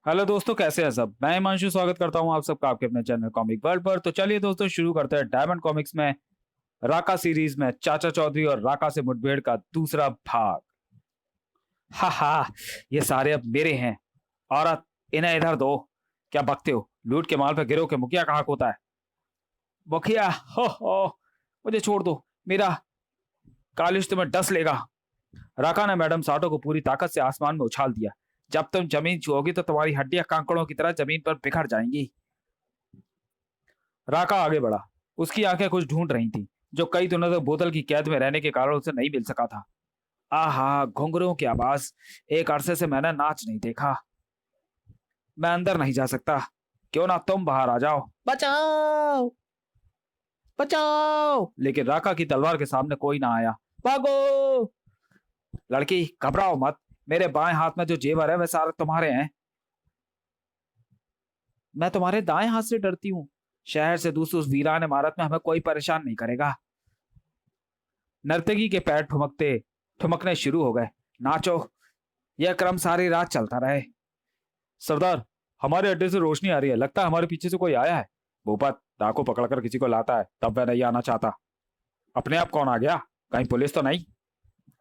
Hello दोस्तों, कैसे हैं सब। मैं हिमांशु स्वागत करता हूं आप सबका आपके अपने चैनल कॉमिक वर्ल्ड पर। तो चलिए दोस्तों, शुरू करते हैं डायमंड कॉमिक्स में राका सीरीज में चाचा चौधरी और राका से मुठभेड़ का दूसरा भाग। हा हा, ये सारे अब मेरे हैं। औरत, इन्हें इधर दो। क्या बकते हो? लूट के माल पे गिरो के मुखिया कहाँ होता है? मुखिया हो, मुझे छोड़ दो। मेरा कालिश तुम्हें डस लेगा। राका ने मैडम साटो को पूरी ताकत से आसमान में उछाल दिया। जब तुम जमीन छुओगी तो तुम्हारी हड्डियां कांकड़ों की तरह जमीन पर बिखर जाएंगी। राका आगे बढ़ा। उसकी आंखें कुछ ढूंढ रही थी जो कई दिनों तक बोतल की कैद में रहने के कारण उसे नहीं मिल सका था। आहा, घुंघरूओं की आवाज। एक अरसे से मैंने नाच नहीं देखा। मैं अंदर नहीं जा सकता। क्यों ना तुम बाहर आ जाओ। बचाओ, बचाओ। लेकिन राका की तलवार के सामने कोई ना आया। भागो। लड़की, घबराओ मत। मेरे बाएं हाथ में जो जेवर है वे सारे तुम्हारे हैं। मैं तुम्हारे दाएं हाथ से डरती हूँ। शहर से दूर उस वीरान इमारत में हमें कोई परेशान नहीं करेगा। नर्तकी के पैर ठुमकते ठुमकने शुरू हो गए। नाचो। यह क्रम सारी रात चलता रहे। सरदार, हमारे अड्डे से रोशनी आ रही है। लगता है हमारे पीछे से कोई आया है। भूपत डाकू पकड़कर किसी को लाता है तब वह नहीं आना चाहता। अपने आप कौन आ गया? कहीं पुलिस तो नहीं?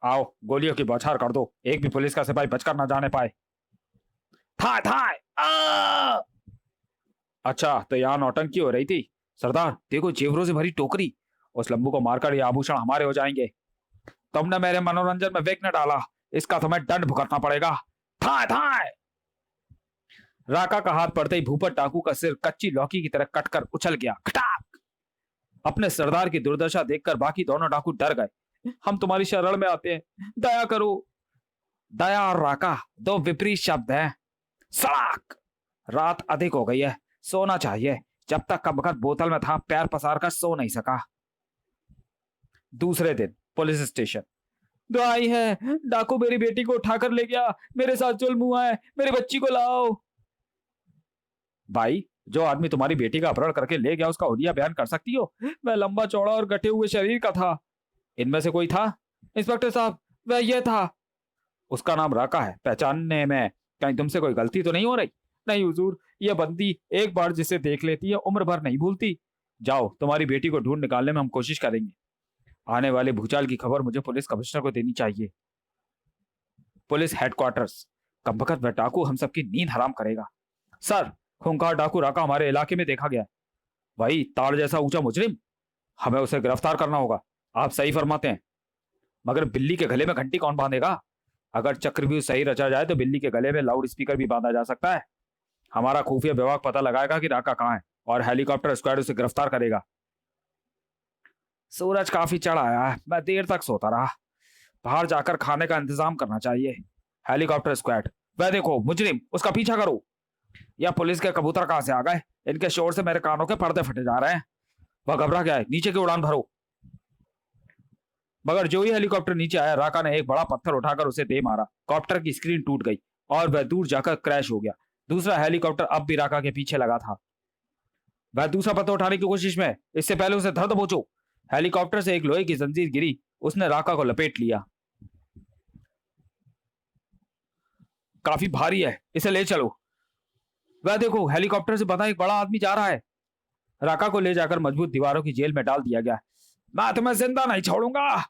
आओ, गोलियों की बौछार कर दो। एक भी पुलिस का सिपाही बचकर ना जाने पाए। थाए थाए आ! अच्छा, तो यहाँ नौटंकी हो रही थी। सरदार देखो, जेवरों से भरी टोकरी। उस लंबू को मारकर ये आभूषण हमारे हो जाएंगे। तुमने मेरे मनोरंजन में विघ्न डाला। इसका तुम्हें दंड भुगतना पड़ेगा। थाए थाए। राका का हाथ पड़ते ही भूपत डाकू का सिर कच्ची लौकी की तरह कटकर उछल गया। खटाक। अपने सरदार की दुर्दशा देखकर बाकी दोनों डाकू डर गए। हम तुम्हारी शरण में आते हैं, दया करो। दया और राका दो विपरीत शब्द हैं। सड़ाक। रात अधिक हो गई है, सोना चाहिए। जब तक का वक्त बोतल में था पैर पसार कर सो नहीं सका। दूसरे दिन पुलिस स्टेशन। दुआई है, डाकू मेरी बेटी को उठाकर ले गया। मेरे साथ जुल्म हुआ है, मेरी बच्ची को लाओ। भाई, जो आदमी तुम्हारी बेटी का अपहरण करके ले गया उसका हुलिया बयान कर सकती हो? वह लंबा चौड़ा और गठे हुए शरीर का था। इनमें से कोई था? इंस्पेक्टर साहब, वह यह था। उसका नाम राका है। पहचानने में कहीं तुमसे कोई गलती तो नहीं हो रही? नहीं हुजूर, यह बंदी एक बार जिसे देख लेती है उम्र भर नहीं भूलती। जाओ, तुम्हारी बेटी को ढूंढ निकालने में हम कोशिश करेंगे। आने वाले भूचाल की खबर मुझे पुलिस कमिश्नर को देनी चाहिए। Police headquarters. कमबख्त वह डाकू हम सबकी नींद हराम करेगा। सर, खूंखार डाकू राका हमारे इलाके में देखा गया है। वही ताड़ जैसा ऊंचा मुजरिम। हमें उसे गिरफ्तार करना होगा। आप सही फरमाते हैं, मगर बिल्ली के गले में घंटी कौन बांधेगा? अगर चक्रव्यूह सही रचा जाए तो बिल्ली के गले में लाउड स्पीकर भी बांधा जा सकता है। हमारा खुफिया विभाग पता लगाएगा कि राका कहाँ है और हेलीकॉप्टर स्क्वाड उसे गिरफ्तार करेगा। सूरज काफी चढ़ आया है, मैं देर तक सोता रहा। बाहर जाकर खाने का इंतजाम करना चाहिए। हेलीकॉप्टर स्क्वाड, वह देखो मुजरिम, उसका पीछा करो। या पुलिस के कबूतर कहां से आ गए? इनके शोर से मेरे कानों के पर्दे फटे जा रहे हैं। वह घबरा गया है, नीचे की उड़ान भरो। मगर जो ही हेलीकॉप्टर नीचे आया, राका ने एक बड़ा पत्थर उठाकर उसे दे मारा। कॉप्टर की स्क्रीन टूट गई और वह दूर जाकर क्रैश हो गया। दूसरा हेलीकॉप्टर अब भी राका के पीछे लगा था। वह दूसरा पत्थर उठाने की कोशिश में, इससे पहले उसे धर दबोचो। हेलीकॉप्टर से एक लोहे की जंजीर गिरी। उसने राका को लपेट लिया। काफी भारी है, इसे ले चलो। वह देखो, हेलीकॉप्टर से बंधा एक बड़ा आदमी जा रहा है। राका को ले जाकर मजबूत दीवारों की जेल में डाल दिया गया। मैं तुम्हें जिंदा नहीं छोड़ूंगा।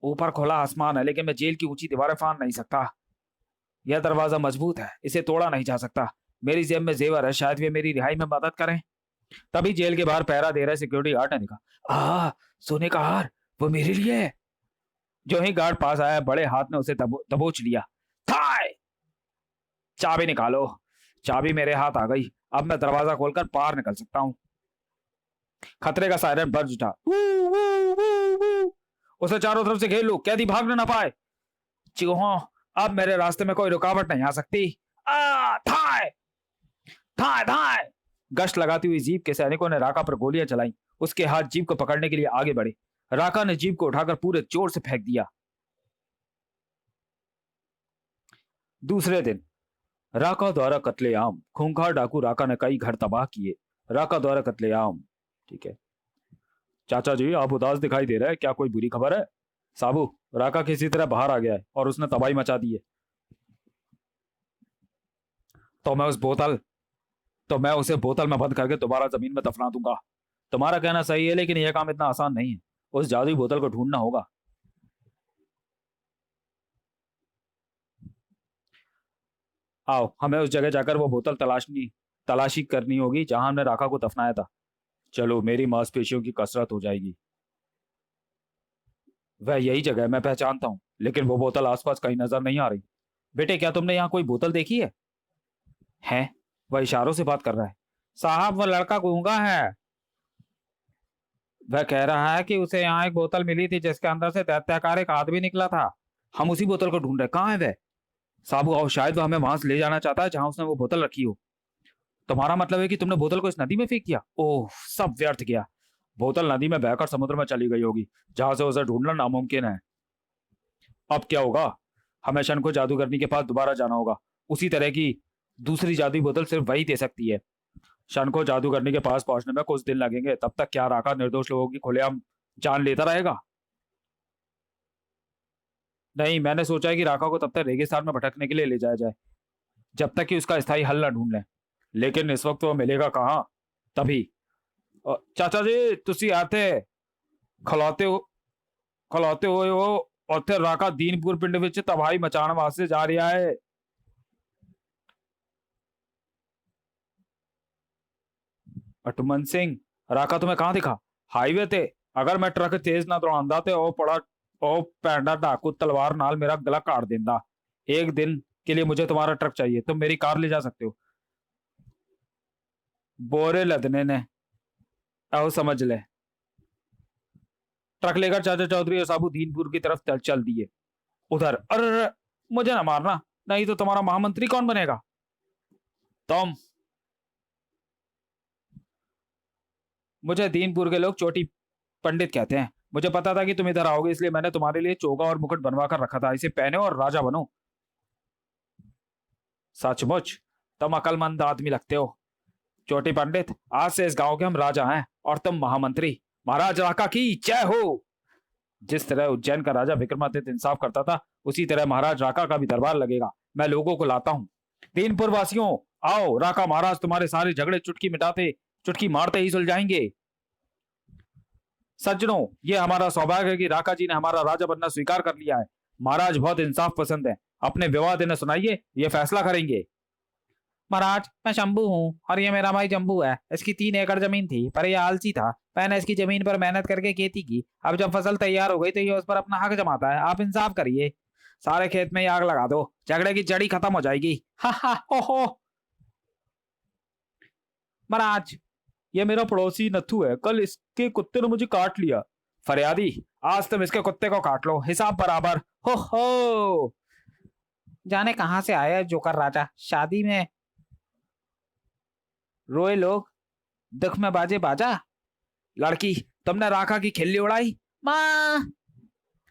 ऊपर खुला आसमान है, लेकिन मैं जेल की ऊंची दीवारें फाड़ नहीं सकता। यह दरवाजा मजबूत है, इसे तोड़ा नहीं जा सकता। मेरी जेब में जेवर है, शायद वे मेरी रिहाई में मदद करें। तभी जेल के बाहर पहरा दे रहे सिक्योरिटी गार्ड ने कहा, सोने का हार, वो मेरे लिए है। जो ही गार्ड पास आया, बड़े हाथ ने उसे दबोच लिया। थाए। चाबी निकालो। चाबी मेरे हाथ आ गई। अब मैं दरवाजा खोलकर बाहर निकल सकता हूँ। खतरे का सायरन बज उठा। उसे चारों तरफ से घेर लो, कैदी भागने ना पाए। चूहों, अब मेरे रास्ते में कोई रुकावट नहीं आ सकती। थाए थाए थाए। गश्त लगाती हुई जीप के सैनिकों ने राका पर गोलियां चलाई। उसके हाथ जीप को पकड़ने के लिए आगे बढ़े। राका ने जीप को उठाकर पूरे जोर से फेंक दिया। दूसरे दिन राका द्वारा कत्लेआम। खूंखार डाकू राका ने कई घर तबाह किए। राका द्वारा कत्लेआम। ठीक है चाचा जी, आप उदास दिखाई दे रहे हैं, क्या कोई बुरी खबर है? साबू, राका किसी तरह बाहर आ गया है और उसने तबाही मचा दी है। तो मैं उसे बोतल में बंद करके दोबारा जमीन में दफना दूंगा। तुम्हारा कहना सही है, लेकिन यह काम इतना आसान नहीं है। उस जादुई बोतल को ढूंढना होगा। आओ, हमें उस जगह जाकर वो बोतल तलाशी करनी होगी जहां हमने राका को दफनाया था। चलो, मेरी मांसपेशियों की कसरत हो जाएगी। वह यही जगह है, मैं पहचानता हूँ, लेकिन वो बोतल आसपास कहीं नजर नहीं आ रही। बेटे, क्या तुमने यहाँ कोई बोतल देखी है? हैं? वह इशारों से बात कर रहा है। साहब, वह लड़का गूंगा है। वह कह रहा है कि उसे यहाँ एक बोतल मिली थी जिसके अंदर से दैत्याकार एक आदमी निकला था। हम उसी बोतल को ढूंढ रहे। कहाँ है वह? साहब, और शायद वह हमें वहां से ले जाना चाहता है जहां उसने वो बोतल रखी हो। तुम्हारा मतलब है कि तुमने बोतल को इस नदी में फेंक दिया? ओह, सब व्यर्थ गया। बोतल नदी में बहकर समुद्र में चली गई होगी, जहां से उसे ढूंढना नामुमकिन है। अब क्या होगा? हमें शन को जादूगरनी के पास दोबारा जाना होगा। उसी तरह की दूसरी जादुई बोतल सिर्फ वही दे सकती है। शन को जादूगरनी के पास पहुंचने में कुछ दिन लगेंगे। तब तक क्या राका निर्दोष लोगों की खुलेआम जान लेता रहेगा? नहीं, मैंने सोचा है कि राका को तब तक रेगिस्तान में भटकने के लिए ले जाया जाए, जब तक कि उसका स्थायी हल न ढूंढ लें। लेकिन इस वक्त वो मिलेगा कहाँ? तभी चाचा जी, तुसी आते खिलाते हो खिलाते हुए हो। ਉੱਥੇ ਰਾਕਾ ਦੀਨਪੁਰ ਪਿੰਡ ਵਿੱਚ ਤਬਾਹੀ ਮਚਾਉਣ ਵਾਸਤੇ जा रहा है। अटमन सिंह, राका तुम्हें कहाँ दिखा? हाईवे ते। अगर मैं ट्रक तेज ना दौड़ांदा ते ओ पैंडा डाकू तलवार नाल मेरा गला काट देंदा। एक दिन के लिए मुझे तुम्हारा ट्रक चाहिए। तुम मेरी कार ले जा सकते हो। बोरे लदने ने आओ समझ ले। ट्रक लेकर चाचा चौधरी और साबू दीनपुर की तरफ चल दिए। उधर, अरे मुझे ना मारना, नहीं तो तुम्हारा महामंत्री कौन बनेगा? तुम। मुझे दीनपुर के लोग चोटी पंडित कहते हैं। मुझे पता था कि तुम इधर आओगे, इसलिए मैंने तुम्हारे लिए चोगा और मुकुट बनवा कर रखा था। इसे पहनो और राजा बनो। सचमुच तुम अकलमंद आदमी लगते हो चोटी पंडित। आज से इस गांव के हम राजा हैं और तुम महामंत्री। महाराज राका की जय हो। जिस तरह उज्जैन का राजा विक्रमादित्य इंसाफ करता था, उसी तरह महाराज राका का भी दरबार लगेगा। मैं लोगों को लाता हूँ। दीनपुर वासियों, आओ, राका महाराज तुम्हारे सारे झगड़े चुटकी मारते ही सुलझाएंगे। सज्जनों, ये हमारा सौभाग्य है कि राका जी ने हमारा राजा बनना स्वीकार कर लिया है। महाराज बहुत इंसाफ पसंद है। अपने विवाद इन्हें सुनाइए, ये फैसला करेंगे। महाराज, मैं शंभू हूँ और ये मेरा भाई जम्बू है। इसकी 3 एकड़ जमीन थी, पर ये आलसी था। मैंने इसकी जमीन पर मेहनत करके खेती की। अब जब फसल तैयार हो गई तो ये उस पर अपना हक जमाता है। आप इंसाफ करिए। सारे खेत में आग लगा दो, झगड़े की जड़ी खत्म हो जाएगी। हा हा हो। महाराज, ये मेरा पड़ोसी नथु है। कल इसके कुत्ते ने मुझे काट लिया। फरियादी, आज तुम इसके कुत्ते को काट लो, हिसाब बराबर। हो। जाने कहां से आया जोकर राजा। शादी में रोए लोग, दुख में बाजे बाजा। लड़की, तुमने राका की खिल्ली उड़ाई। माँ,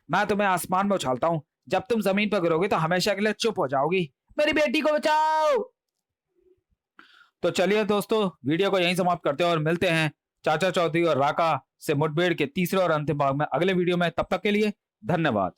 मैं तुम्हें आसमान में उछालता हूँ। जब तुम जमीन पर गिरोगे तो हमेशा के लिए चुप हो जाओगी। मेरी बेटी को बचाओ। तो चलिए दोस्तों, वीडियो को यहीं समाप्त करते हैं और मिलते हैं चाचा चौधरी और राका से मुठभेड़ के तीसरे और अंतिम भाग में अगले वीडियो में। तब तक के लिए धन्यवाद।